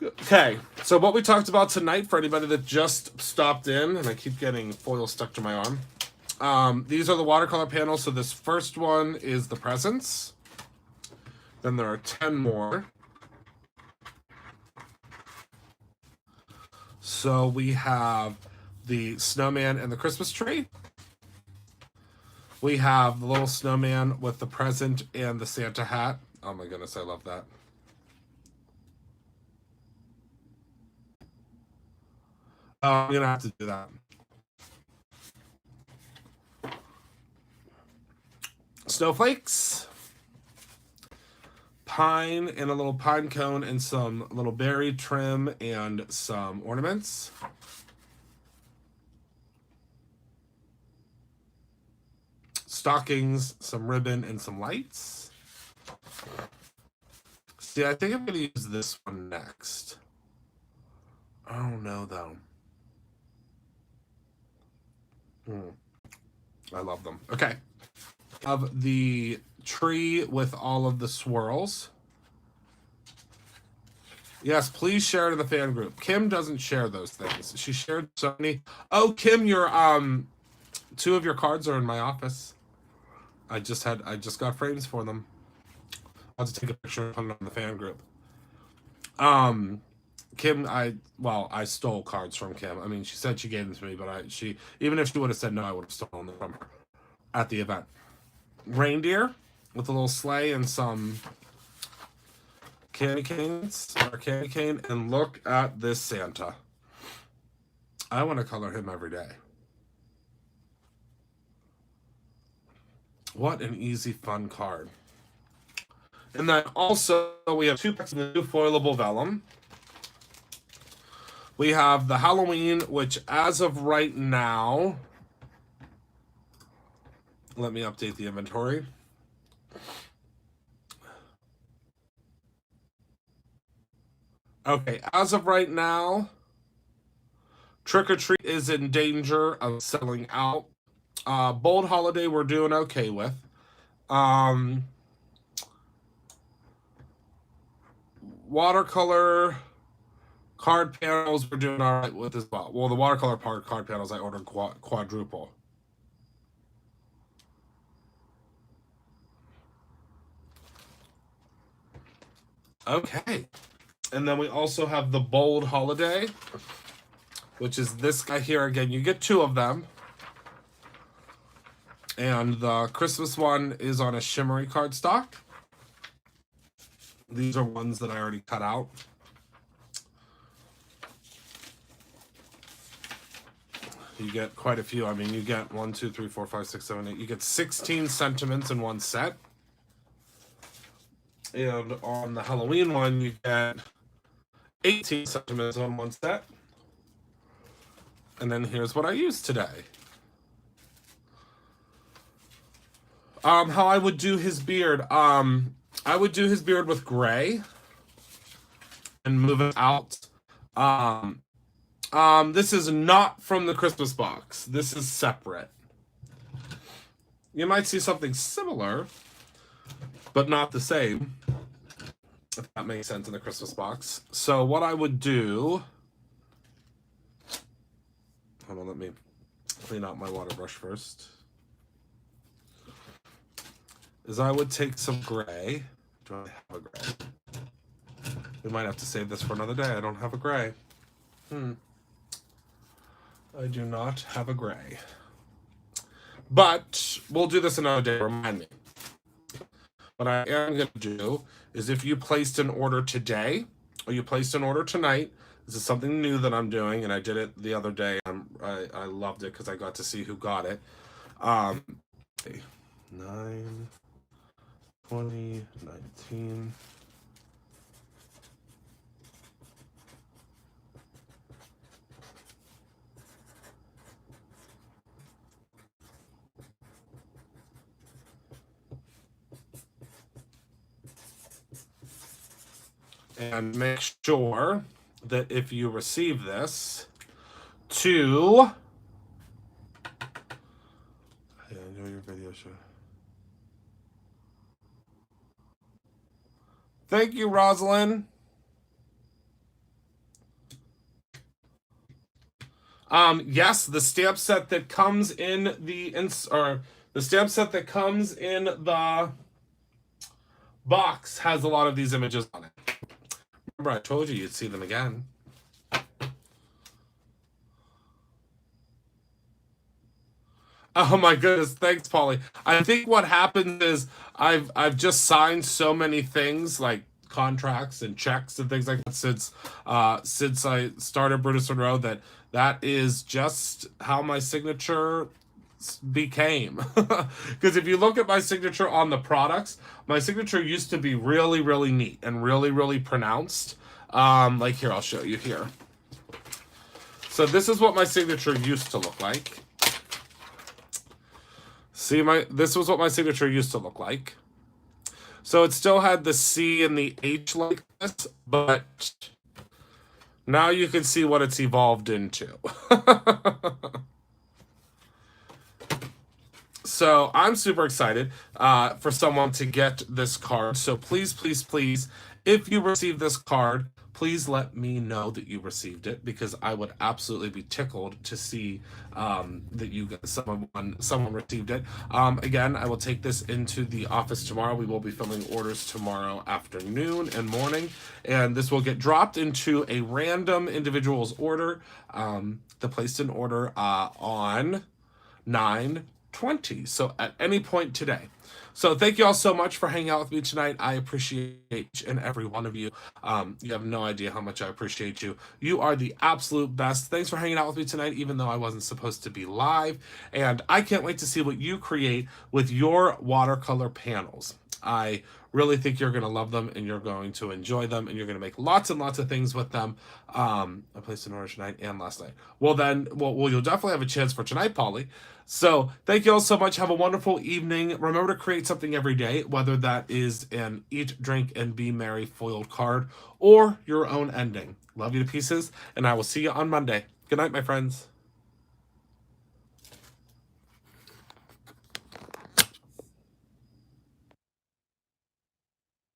Okay, so what we talked about tonight, for anybody that just stopped in, and I keep getting foil stuck to my arm. These are the watercolor panels. So this first one is the presents. Then there are 10 more. So we have the snowman and the Christmas tree. We have the little snowman with the present and the Santa hat. Oh my goodness, I love that. I'm gonna have to do that. Snowflakes. Pine and a little pine cone and some little berry trim and some ornaments. Stockings, some ribbon, and some lights. See, I think I'm going to use this one next. I don't know, though. I love them. Okay. Of the tree with all of the swirls. Yes, please share it in the fan group. Kim doesn't share those things. She shared so many. Oh, Kim, your 2 of your cards are in my office. I just got frames for them. I'll have to take a picture and put it on the fan group. Kim, I stole cards from Kim. I mean, she said she gave them to me, but even if she would have said no, I would have stolen them from her at the event. Reindeer with a little sleigh and some candy canes, or candy cane, and look at this Santa. I want to color him every day. What an easy, fun card. And then also, we have 2 packs of the new foilable vellum. We have the Halloween, which as of right now... Let me update the inventory. Okay, as of right now, Trick or Treat is in danger of selling out. Bold Holiday we're doing okay with. Watercolor card panels we're doing all right with as well. Well, the watercolor card panels I ordered quadruple. Okay. And then we also have the Bold Holiday, which is this guy here. Again, you get 2 of them. And the Christmas one is on a shimmery cardstock. These are ones that I already cut out. You get quite a few. I mean, you get 1, 2, 3, 4, 5, 6, 7, 8. You get 16 sentiments in one set. And on the Halloween one, you get 18 sentiments on one set. And then here's what I used today. How I would do his beard. I would do his beard with gray and move it out. This is not from the Christmas box. This is separate. You might see something similar, but not the same, if that makes sense, in the Christmas box. So what I would do... Hold on, let me clean out my water brush first. Is I would take some gray. Do I have a gray? We might have to save this for another day. I don't have a gray. I do not have a gray. But we'll do this another day. Remind me. What I am going to do is, if you placed an order today or you placed an order tonight, this is something new that I'm doing, and I did it the other day. I loved it because I got to see who got it. 9, 20, 19. And make sure that if you receive this, to... Hey, enjoy your video show. Thank you, Rosalind. Yes, the stamp set that comes in the stamp set that comes in the box has a lot of these images on it. Remember, I told you you'd see them again. Oh my goodness, thanks, Polly. I think what happens is I've just signed so many things, like contracts and checks and things like that, since I started Brutus Monroe, that is just how my signature became. Because if you look at my signature on the products, my signature used to be really, really neat and really, really pronounced. Like here, I'll show you here. So this is what my signature used to look like. See, this was what my signature used to look like. So it still had the C and the H like this, but now you can see what it's evolved into. So I'm super excited for someone to get this card. So please, please, please, if you receive this card, please let me know that you received it, because I would absolutely be tickled to see that someone received it. Again, I will take this into the office tomorrow. We will be filling orders tomorrow afternoon and morning, and this will get dropped into a random individual's order. The placed an order on 9/20, so at any point today. So thank you all so much for hanging out with me tonight. I appreciate each and every one of you. You have no idea how much I appreciate you. You are the absolute best. Thanks for hanging out with me tonight, even though I wasn't supposed to be live. And I can't wait to see what you create with your watercolor panels. I really think you're going to love them, and you're going to enjoy them, and you're going to make lots and lots of things with them. I placed an order tonight and last night. Well, you'll definitely have a chance for tonight, Polly. So thank you all so much. Have a wonderful evening. Remember to create something every day, whether that is an eat, drink, and be merry foiled card or your own ending. Love you to pieces, and I will see you on Monday. Good night, my friends.